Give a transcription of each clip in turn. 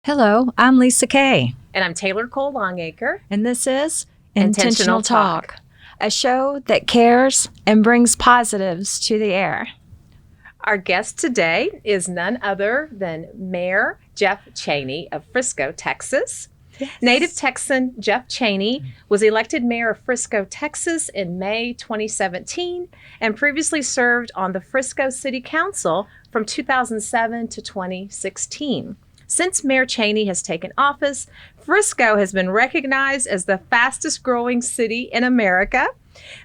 Hello, I'm LisaKay. And I'm Taylor Cole Longacre. And this is Intentional Talk, a show that cares and brings positives to the air. Our guest today is none other than Mayor Jeff Cheney of Frisco, Texas. Yes. Native Texan Jeff Cheney was elected mayor of Frisco, Texas in May 2017 and previously served on the Frisco City Council from 2007 to 2016. Since Mayor Cheney has taken office, Frisco has been recognized as the fastest growing city in America,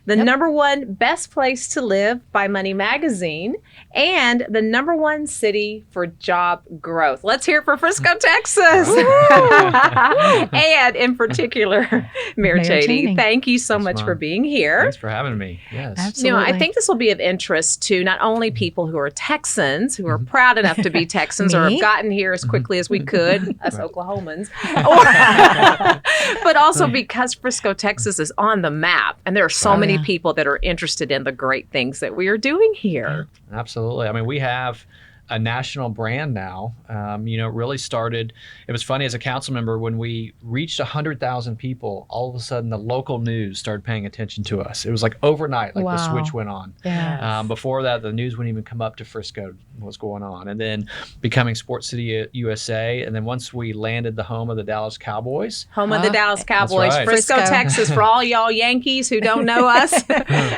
the #1 best place to live by Money Magazine, and the #1 city for job growth. Let's hear it for Frisco, Texas. And in particular, Mayor Cheney. Thank you so much for being here. Thanks for having me. Yes. Absolutely. I think this will be of interest to not only people who are Texans, who are proud enough to be Texans or have gotten here as quickly as we could, us Oklahomans, but also because Frisco, Texas is on the map and there are so many people that are interested in the great things that we are doing here. Absolutely. I mean, we have a national brand now. It really started, it was funny as a council member, when we reached 100,000 people, all of a sudden the local news started paying attention to us. It was like overnight, the switch went on. Yes. Before that, the news wouldn't even come up to Frisco, what's going on. And then becoming Sports City USA. And then once we landed the home of the Dallas Cowboys. Home of the Dallas Cowboys. Right. Frisco, Texas, for all y'all Yankees who don't know us.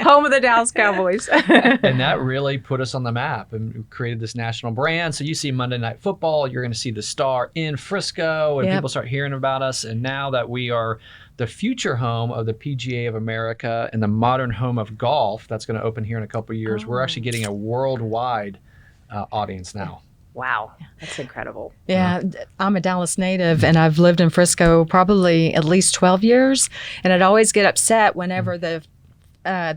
Home of the Dallas Cowboys. And that really put us on the map and created this national brand. So you see Monday Night Football, you're going to see the Star in Frisco, and people start hearing about us. And now that we are the future home of the PGA of America and the modern home of golf, that's going to open here in a couple of years, we're actually getting a worldwide audience now. Wow, that's incredible. Yeah, I'm a Dallas native, and I've lived in Frisco probably at least 12 years, and I'd always get upset whenever the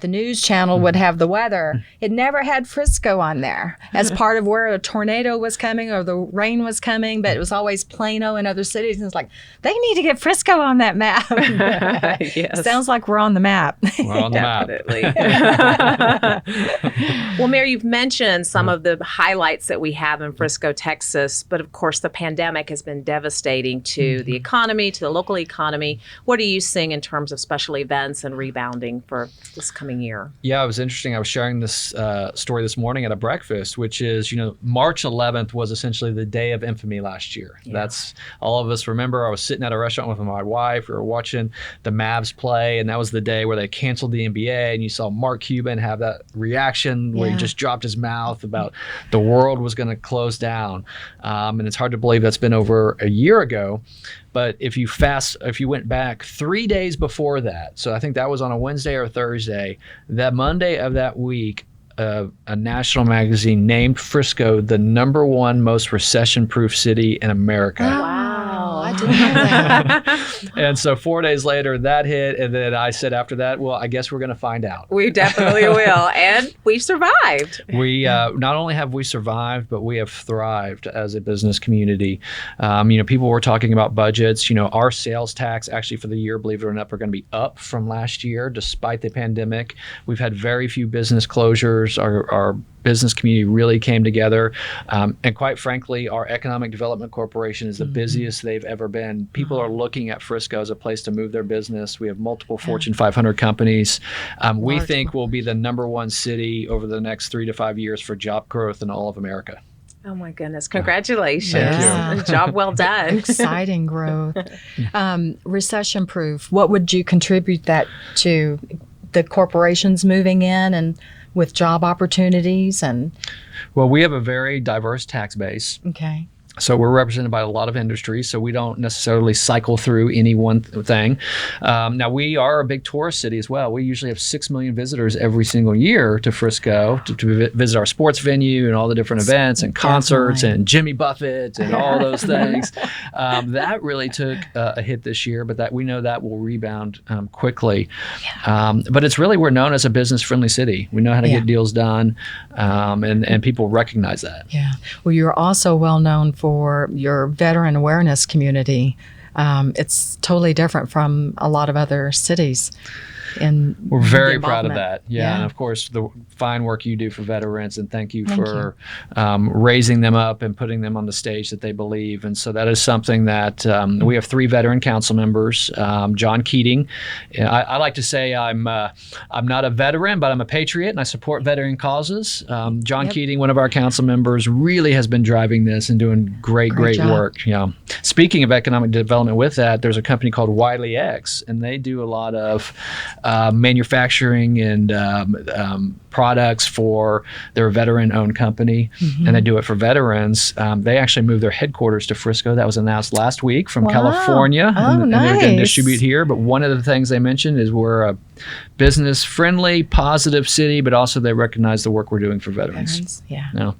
news channel would have the weather. It never had Frisco on there as part of where a tornado was coming or the rain was coming, but it was always Plano and other cities. And it's like, they need to get Frisco on that map. Yes. Sounds like we're on the map. We're on the Definitely. Well, Mayor, you've mentioned some of the highlights that we have in Frisco, Texas, but of course the pandemic has been devastating to the economy, to the local economy. What are you seeing in terms of special events and rebounding for this coming year? Yeah, it was interesting. I was sharing this story this morning at a breakfast, which is, March 11th was essentially the day of infamy last year. Yeah. That's all of us remember. I was sitting at a restaurant with my wife. We were watching the Mavs play, and that was the day where they canceled the NBA, and you saw Mark Cuban have that reaction where he just dropped his mouth about the world was going to close down. And it's hard to believe that's been over a year ago. But if you went back 3 days before that, so I think that was on a Wednesday or Thursday, that Monday of that week, a national magazine named Frisco the #1 most recession-proof city in America. Wow, I didn't know that. And so 4 days later, that hit, and then I said after that, well, I guess we're going to find out. We definitely will, and we survived. We not only have we survived, but we have thrived as a business community. People were talking about budgets. Our sales tax actually for the year, believe it or not, are going to be up from last year, despite the pandemic. We've had very few business closures. Our business community really came together. And quite frankly, our Economic Development Corporation is the busiest they've ever been. People are looking at Frisco as a place to move their business. We have multiple Fortune 500 companies. We think we'll be the #1 city over the next 3 to 5 years for job growth in all of America. Oh my goodness. Congratulations. Thank you. Job well done. Exciting growth. Recession proof. What would you contribute that to? The corporations moving in and with job opportunities and? Well, we have a very diverse tax base. Okay. So we're represented by a lot of industries, so we don't necessarily cycle through any one thing. Now, we are a big tourist city as well. We usually have 6 million visitors every single year to Frisco to visit our sports venue and all the different events and concerts and Jimmy Buffett and all those things. That really took a hit this year, but we know that will rebound quickly. Yeah. But it's really, we're known as a business-friendly city. We know how to get deals done, and people recognize that. Yeah. Well, you're also well known for your veteran awareness community. It's totally different from a lot of other cities. in We're very the proud of involvement. that. Yeah. Yeah. And of course, the fine work you do for veterans, and thank you Thank for raising them up and putting them on the stage that they believe. And so that is something that we have 3 veteran council members. John Keating. I like to say I'm not a veteran, but I'm a patriot, and I support veteran causes. John Keating, one of our council members, really has been driving this and doing great job. work. Yeah. Speaking of economic development with that, there's a company called Wiley X, and they do a lot of manufacturing and products for their veteran-owned company, and they do it for veterans. They actually moved their headquarters to Frisco. That was announced last week from California, and they're going to nice. distribute here. But one of the things they mentioned is we're a business-friendly, positive city, but also they recognize the work we're doing for veterans. Yeah. Yeah.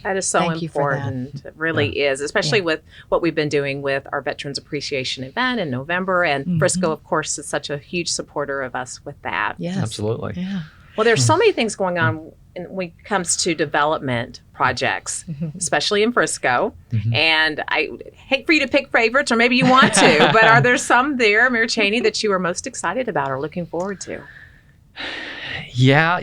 That is so Thank you for that. important. It really is, especially with what we've been doing with our Veterans Appreciation event in November. And Frisco, of course, is such a huge supporter of us with that. Yes. Absolutely. Yeah. Well, there's so many things going on when it comes to development projects, especially in Frisco. And I hate for you to pick favorites, or maybe you want to, but are there some there, Mayor Cheney, that you are most excited about or looking forward to? Yeah,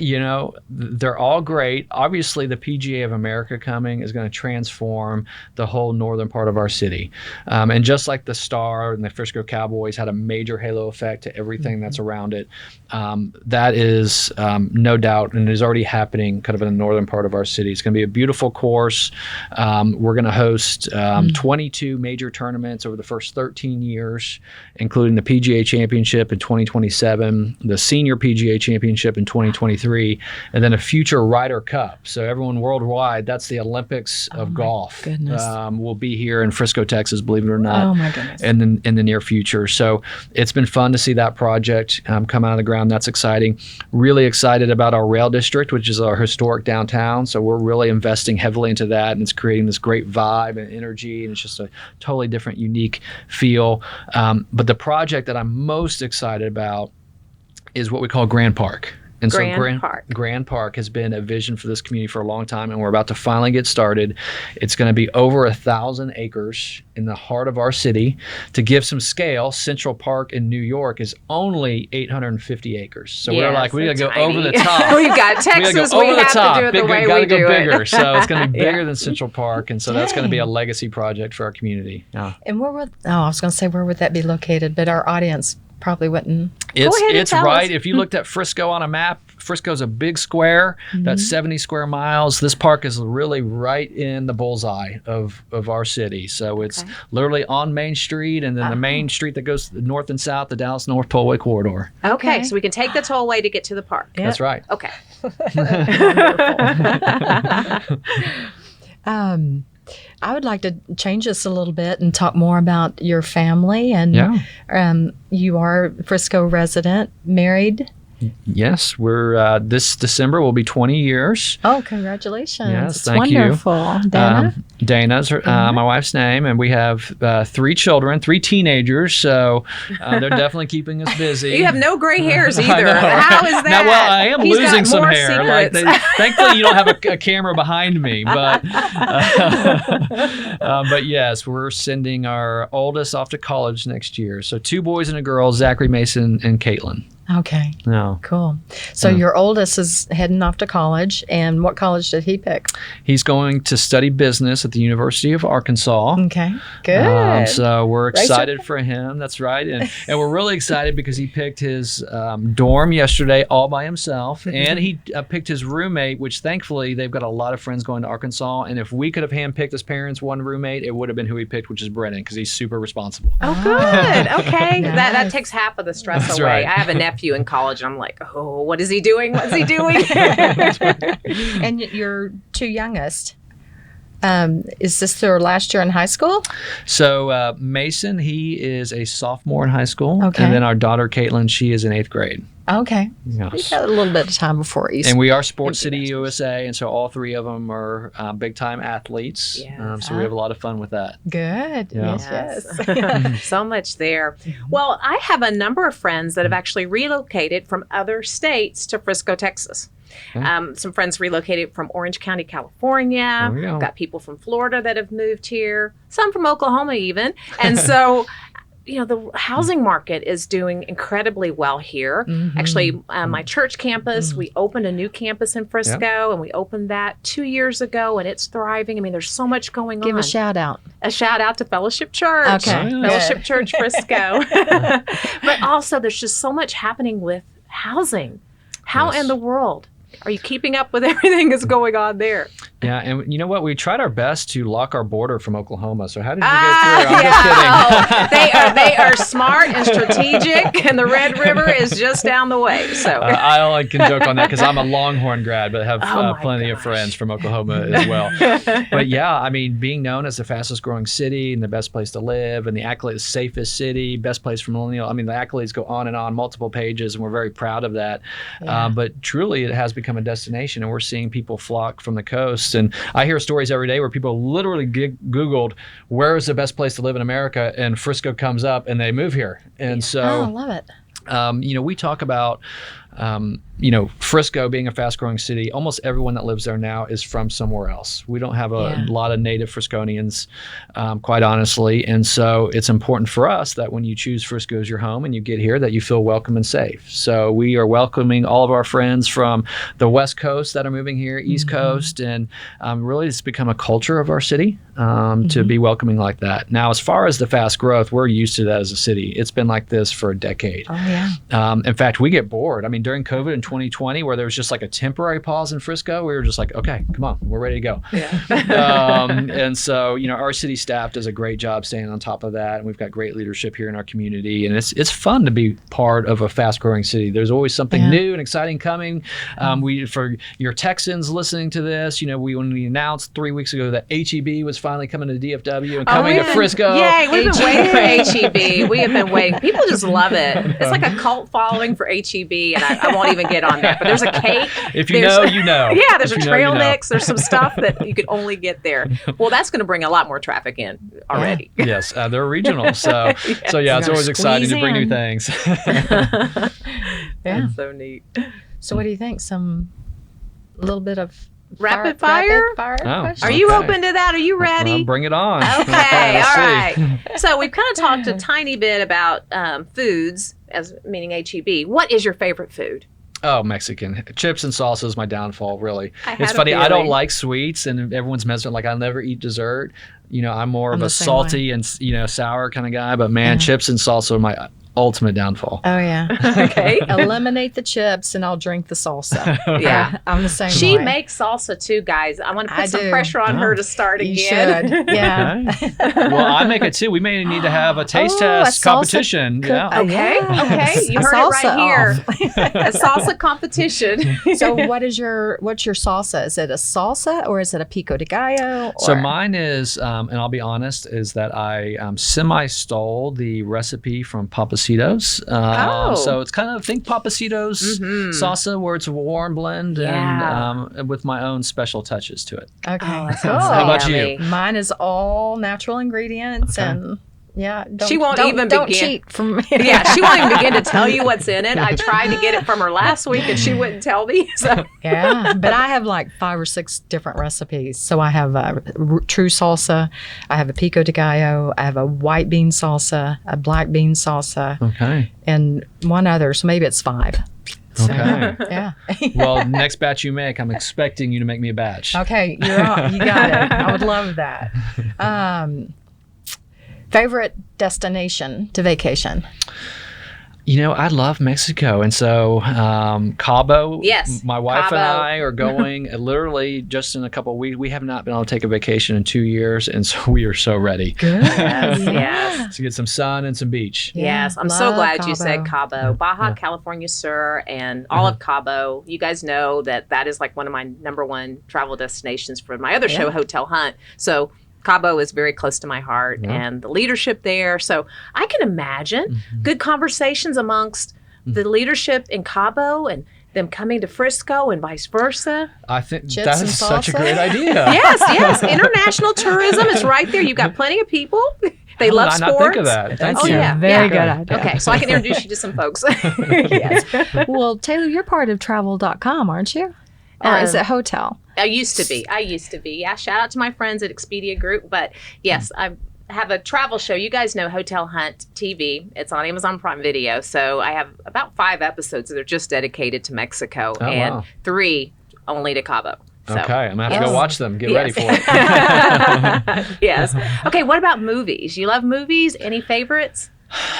they're all great. Obviously, the PGA of America coming is going to transform the whole northern part of our city. And just like the Star and the Frisco Cowboys had a major halo effect to everything that's around it, that is no doubt, and is already happening kind of in the northern part of our city. It's going to be a beautiful course. We're going to host 22 major tournaments over the first 13 years, including the PGA Championship in 2027, the Senior PGA Championship in 2023, and then a future Ryder Cup. So everyone worldwide, that's the Olympics of golf. Goodness. Will be here in Frisco, Texas, believe it or not. Oh my goodness. In the near future. So it's been fun to see that project come out of the ground. That's exciting. Really excited about our rail district, which is our historic downtown. So we're really investing heavily into that, and it's creating this great vibe and energy, and it's just a totally different, unique feel. But the project that I'm most excited about is what we call Grand Park. And Grand Park has been a vision for this community for a long time, and we're about to finally get started. It's going to be over 1,000 acres in the heart of our city. To give some scale, Central Park in New York is only 850 acres. So we're like, we got to go over the top. We've got Texas. We have to do it the way we do bigger. it. So it's going to be bigger than Central Park, and so that's going to be a legacy project for our community. Yeah. And where would that be located? But our audience probably wouldn't. It's right. If you looked at Frisco on a map, Frisco's a big square. That's 70 square miles. This park is really right in the bullseye of our city. So it's literally on Main Street, and then the main street that goes north and south, the Dallas North Tollway Corridor. Okay, so we can take the tollway to get to the park. Yep. That's right. Okay. I would like to change this a little bit and talk more about your family. And you are a Frisco resident, married. Yes, we're this December will be 20 years. Oh, congratulations. Yes, it's thank you. wonderful. Dana? Dana's my wife's name, and we have 3 children, 3 teenagers, so they're definitely keeping us busy. You have no gray hairs I either. know, right? How is that? Now, well, I am He's got losing some more hair. secrets. Thankfully, you don't have a camera behind me, but yes, we're sending our oldest off to college next year. So 2 boys and a girl, Zachary, Mason, and Caitlin. Okay. No. Cool. So your oldest is heading off to college, and what college did he pick? He's going to study business at the University of Arkansas. Okay. Good. So we're excited for him. That's right. And we're really excited because he picked his dorm yesterday all by himself, and he picked his roommate, which thankfully they've got a lot of friends going to Arkansas. And if we could have handpicked his parents one roommate, it would have been who he picked, which is Brennan, because he's super responsible. Oh, good. Okay. Nice. That takes half of the stress That's away. right. I have a nephew in college, and I'm like, oh, what is he doing? What's he doing? And your 2 youngest, is this their last year in high school? So Mason, he is a sophomore in high school. Okay. And then our daughter, Caitlin, she is in 8th grade. Okay. Yes. We got a little bit of time before Easter. And we are Sports City USA, and so all 3 of them are big-time athletes. Yes. So we have a lot of fun with that. Good. Yeah. Yes. So much there. Well, I have a number of friends that have actually relocated from other states to Frisco, Texas. Some friends relocated from Orange County, California. Oh, yeah. Got people from Florida that have moved here. Some from Oklahoma even. And so the housing market is doing incredibly well here. Actually, my church campus, we opened a new campus in Frisco, and we opened that 2 years ago, and it's thriving. I mean, there's so much going on. Give a shout out. A shout out to Fellowship Church. Okay. Fellowship Church Frisco. But also, there's just so much happening with housing. How in the world are you keeping up with everything that's going on there? Yeah, and you know what? We tried our best to lock our border from Oklahoma. So how did you get through? I'm just kidding. They are smart and strategic, and the Red River is just down the way. So I only can joke on that because I'm a Longhorn grad, but have plenty of friends from Oklahoma as well. But yeah, I mean, being known as the fastest growing city and the best place to live, and the accolade, the safest city, best place for millennial. I mean, the accolades go on, multiple pages, and we're very proud of that. Yeah. But truly, it has become a destination, and we're seeing people flock from the coast. And I hear stories every day where people literally Googled where is the best place to live in America, and Frisco comes up, and they move here. And so, I love it. We talk about, Frisco being a fast-growing city. Almost everyone that lives there now is from somewhere else. We don't have a lot of native Frisconians, quite honestly. And so it's important for us that when you choose Frisco as your home and you get here, that you feel welcome and safe. So we are welcoming all of our friends from the West Coast that are moving here, East Coast, and really it's become a culture of our city to be welcoming like that. Now, as far as the fast growth, we're used to that as a city. It's been like this for a decade. Oh, yeah. In fact, we get bored. I mean, during COVID in 2020, where there was just like a temporary pause in Frisco, we were just like, okay, come on, we're ready to go. Yeah. And so, our city staff does a great job staying on top of that. And we've got great leadership here in our community. And it's fun to be part of a fast growing city. There's always something new and exciting coming. For your Texans listening to this, when we announced 3 weeks ago that HEB was finally coming to DFW and coming to Frisco. Yay, we've been waiting for HEB. We have been waiting. People just love it. It's like a cult following for HEB, and I won't even get on that. But there's a cake. If you know, you know. Yeah, there's a trail mix. There's some stuff that you can only get there. Well, that's going to bring a lot more traffic in already. Yeah. Yes, they're regional. So, it's always exciting to bring new things. That's so neat. So what do you think? A little bit of rapid fire? Are you open to that? Are you ready? Well, bring it on. Okay, all right. So we've kind of talked a tiny bit about foods, as meaning HEB. What is your favorite food? Oh, Mexican. Chips and salsa is my downfall, really. It's funny. I don't like sweets, and everyone's messing like I never eat dessert. I'm more of a salty and sour kind of guy. But man, chips and salsa are my ultimate downfall. Oh yeah. Okay. Eliminate the chips and I'll drink the salsa. Yeah. I'm the same way. She makes salsa too, guys. I want to put some pressure on her to start again. You should. Yeah. Okay. Well, I make it too. We may need to have a taste test competition. Yeah. Okay. You heard it right here. A salsa competition. So what's your salsa? Is it a salsa or is it a pico de gallo? So mine is, and I'll be honest, is that I semi-stole the recipe from Papacitos. So it's kind of, think Papacitos salsa, where it's a warm blend and with my own special touches to it. Okay. Cool. How about you? Mine is all natural ingredients and she won't even don't begin. Cheat from she won't even begin to tell you what's in it. I tried to get it from her last week and she wouldn't tell me. So. Yeah, but I have like 5 or 6 different recipes. So I have a true salsa, I have a pico de gallo, I have a white bean salsa, a black bean salsa, and one other. So maybe it's 5. So, okay. Yeah. Well, next batch you make, I'm expecting you to make me a batch. Okay, you're on. You got it. I would love that. Favorite destination to vacation? I love Mexico. And so Cabo, my wife and I are going literally just in a couple of weeks. We have not been able to take a vacation in 2 years. And so we are so ready. Good. Yes. To get some sun and some beach. Yes. I'm so glad you said Cabo. Baja California Sur and all of Cabo. You guys know that is like one of my number one travel destinations for my other show, Hotel Hunt. So Cabo is very close to my heart and the leadership there. So I can imagine good conversations amongst the leadership in Cabo and them coming to Frisco and vice versa. I think that is such a great idea. Yes. International tourism is right there. You've got plenty of people. They love sports. I not think of that. Thank you. Yeah. Very good idea. Okay, so I can introduce you to some folks. Yes. Well, Taylor, you're part of travel.com, aren't you? Or is it hotel? I used to be. Yeah, shout out to my friends at Expedia Group. But yes, have a travel show. You guys know Hotel Hunt TV. It's on Amazon Prime Video. So I have about 5 episodes that are just dedicated to Mexico and wow. 3 only to Cabo. So, Okay, I'm going to have to go watch them. Get ready for it. Yes. Okay, what about movies? You love movies? Any favorites?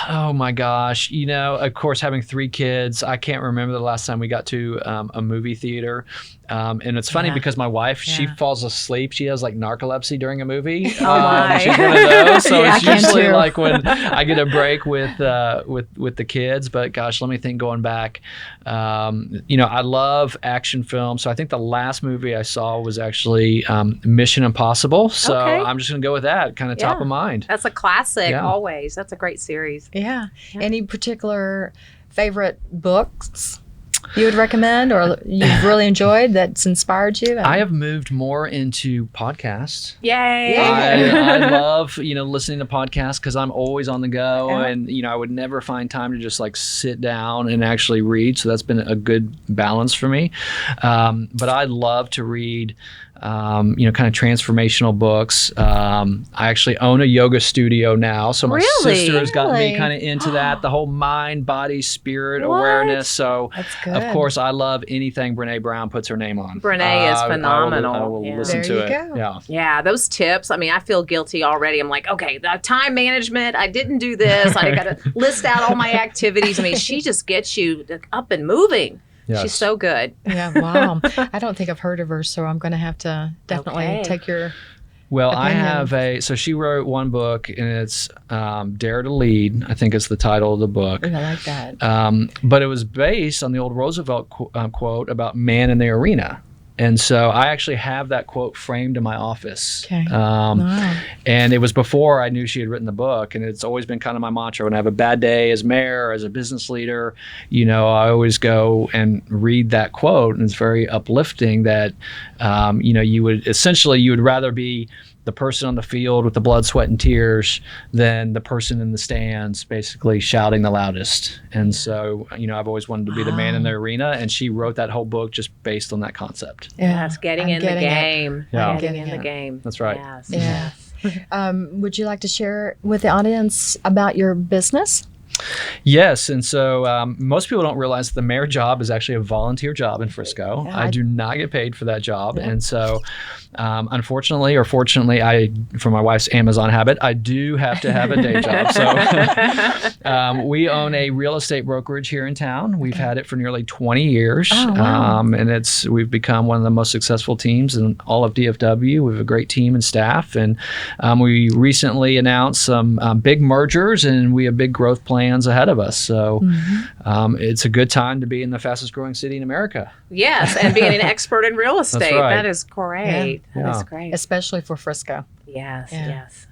Oh my gosh. Of course, having 3 kids, I can't remember the last time we got to a movie theater. And it's funny because my wife, she falls asleep. She has like narcolepsy during a movie. Oh my. She's one of those. So Yeah, it's I can usually too. like when I get a break with the kids. But gosh, let me think going back. I love action films. So I think the last movie I saw was actually Mission Impossible. So Okay. I'm just going to go with that, kind of top of mind. That's a classic, Yeah. always. That's a great series. Yeah. Any particular favorite books you would recommend or you've really enjoyed that's inspired you? I have moved more into podcasts. Yay! I love, listening to podcasts because I'm always on the go, Yeah. and I would never find time to just like sit down and actually read. So that's been a good balance for me. But I love to read. Kind of transformational books. I actually own a yoga studio now, so my Really? sister has gotten me Really? kind of into that, the whole mind, body, spirit What? awareness. So, That's good. of course, I love anything Brene Brown puts her name on. Brene is phenomenal. I will Yeah. listen There to you it. go. Yeah. Yeah, those tips. I mean, I feel guilty already. I'm like, okay, the time management, I didn't do this. I got to list out all my activities. I mean, she just gets you up and moving. Yes. She's so good. Yeah, wow. I don't think I've heard of her, so I'm going to have to definitely Okay. take your. Well, I opinion. have so she wrote one book, and it's Dare to Lead, I think is the title of the book. Ooh, I like that. But it was based on the old Roosevelt quote about man in the arena. And so I actually have that quote framed in my office. Okay. Wow. And it was before I knew she had written the book. And it's always been kind of my mantra. When I have a bad day as mayor, as a business leader, I always go and read that quote. And it's very uplifting that, you would rather be the person on the field with the blood, sweat, and tears than the person in the stands basically shouting the loudest. And so, I've always wanted to be the man in the arena. And she wrote that whole book just based on that concept. Yeah, Yes, getting I'm in the getting it. game. Yeah. Getting in Getting the it. game. That's right. Yes. Yeah. Yes. Would you like to share with the audience about your business? Yes, and so most people don't realize the mayor job is actually a volunteer job in Frisco. Yeah, I do not get paid for that job, Yeah. and so unfortunately or fortunately, for my wife's Amazon habit, I do have to have a day job. So we own a real estate brokerage here in town. We've had it for nearly 20 years, Oh, wow. and we've become one of the most successful teams in all of DFW. We have a great team and staff, and we recently announced some big mergers, and we have big growth plans ahead of us. So it's a good time to be in the fastest growing city in America. Yes, and being an expert in real estate. right. That is great. That is Yeah. great. Especially for Frisco. Yes, Yeah. yes.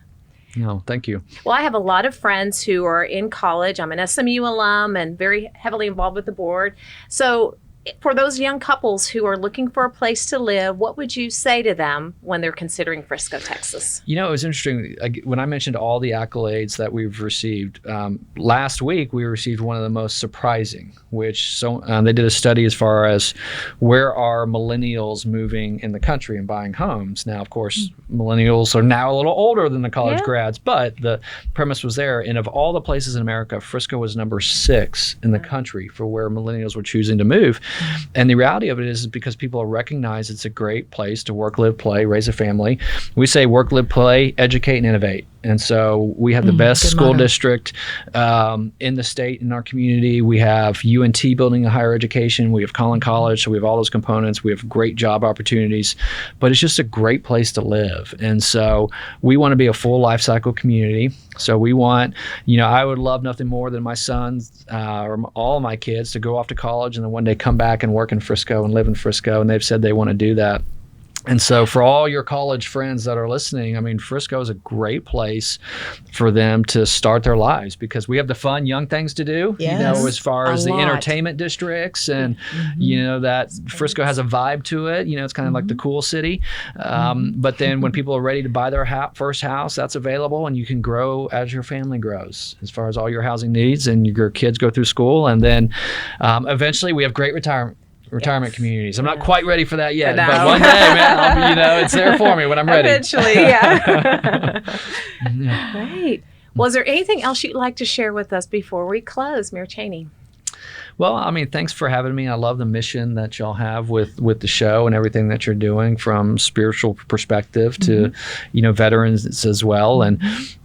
No, thank you. Well, I have a lot of friends who are in college. I'm an SMU alum and very heavily involved with the board. So for those young couples who are looking for a place to live, what would you say to them when they're considering Frisco, Texas? It was interesting. When I mentioned all the accolades that we've received, last week we received one of the most surprising, which they did a study as far as where are millennials moving in the country and buying homes. Now, of course, millennials are now a little older than the college Yeah. grads, but the premise was there. And of all the places in America, Frisco was number 6 in the country for where millennials were choosing to move. And the reality of it is because people recognize it's a great place to work, live, play, raise a family. We say work, live, play, educate, and innovate. And so we have the best good school motto. district in the state, in our community. We have UNT building a higher education. We have Collin College. So we have all those components. We have great job opportunities. But it's just a great place to live. And so we want to be a full life cycle community. So we want, I would love nothing more than my sons or all of my kids to go off to college and then one day come back and work in Frisco and live in Frisco. And they've said they want to do that. And so for all your college friends that are listening, Frisco is a great place for them to start their lives because we have the fun, young things to do, Yes, as far a as the lot. entertainment districts and, that Frisco has a vibe to it. It's kind of like the cool city. But then when people are ready to buy their first house, that's available and you can grow as your family grows as far as all your housing needs and your kids go through school. And then eventually we have great retirement retirement communities. I'm not Yes. quite ready for that yet, No. but one day, man, it's there for me when I'm ready. Eventually, yeah. Yeah. Great. Well, is there anything else you'd like to share with us before we close, Mayor Cheney? Well, thanks for having me. I love the mission that y'all have with the show and everything that you're doing from spiritual perspective to, veterans as well. And,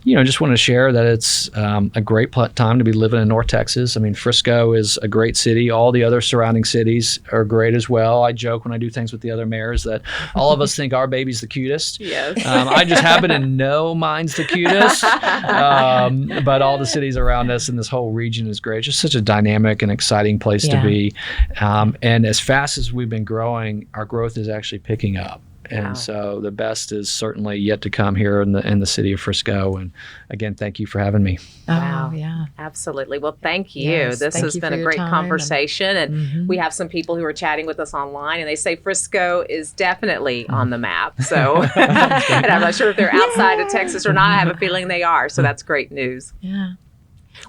just want to share that it's a great time to be living in North Texas. Frisco is a great city. All the other surrounding cities are great as well. I joke when I do things with the other mayors that all of us think our baby's the cutest. Yes. I just happen to know mine's the cutest. But all the cities around us and this whole region is great. Just such a dynamic and exciting place to be. And as fast as we've been growing, our growth is actually picking up. And Wow. so the best is certainly yet to come here in the city of Frisco. And again, thank you for having me. Wow. Wow. Yeah. Absolutely. Well, thank you. Yes, This thank has you been for a your great time conversation. And Mhm. we have some people who are chatting with us online, and they say Frisco is definitely on the map. So, and I'm not sure if they're outside of Texas or not. I have a feeling they are. So that's great news. Yeah.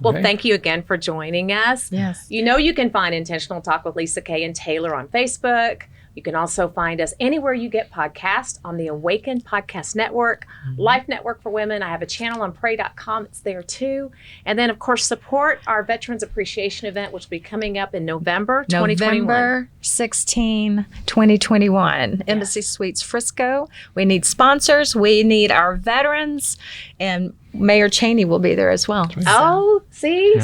Well, Okay. thank you again for joining us. Yes. You can find Intentional Talk with LisaKay and Taylor on Facebook. You can also find us anywhere you get podcasts on the Awaken Podcast Network, Life Network for Women. I have a channel on pray.com. It's there too. And then, of course, support our Veterans Appreciation event, which will be coming up in November 2021. November 16, 2021. Embassy Suites Frisco. We need sponsors. We need our veterans. And Mayor Cheney will be there as well. Oh, see,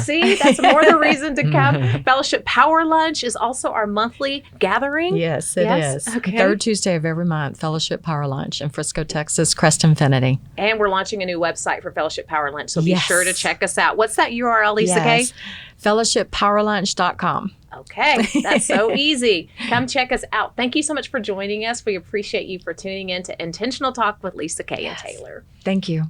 that's more the reason to come. Fellowship Power Lunch is also our monthly gathering. Yes, it Yes? is. Okay. Third Tuesday of every month, Fellowship Power Lunch in Frisco, Texas, Crest Infinity. And we're launching a new website for Fellowship Power Lunch, so be Yes. sure to check us out. What's that URL, LisaKay? Yes. FellowshipPowerLunch.com. Okay, that's so easy. Come check us out. Thank you so much for joining us. We appreciate you for tuning in to Intentional Talk with LisaKay and Taylor. Thank you.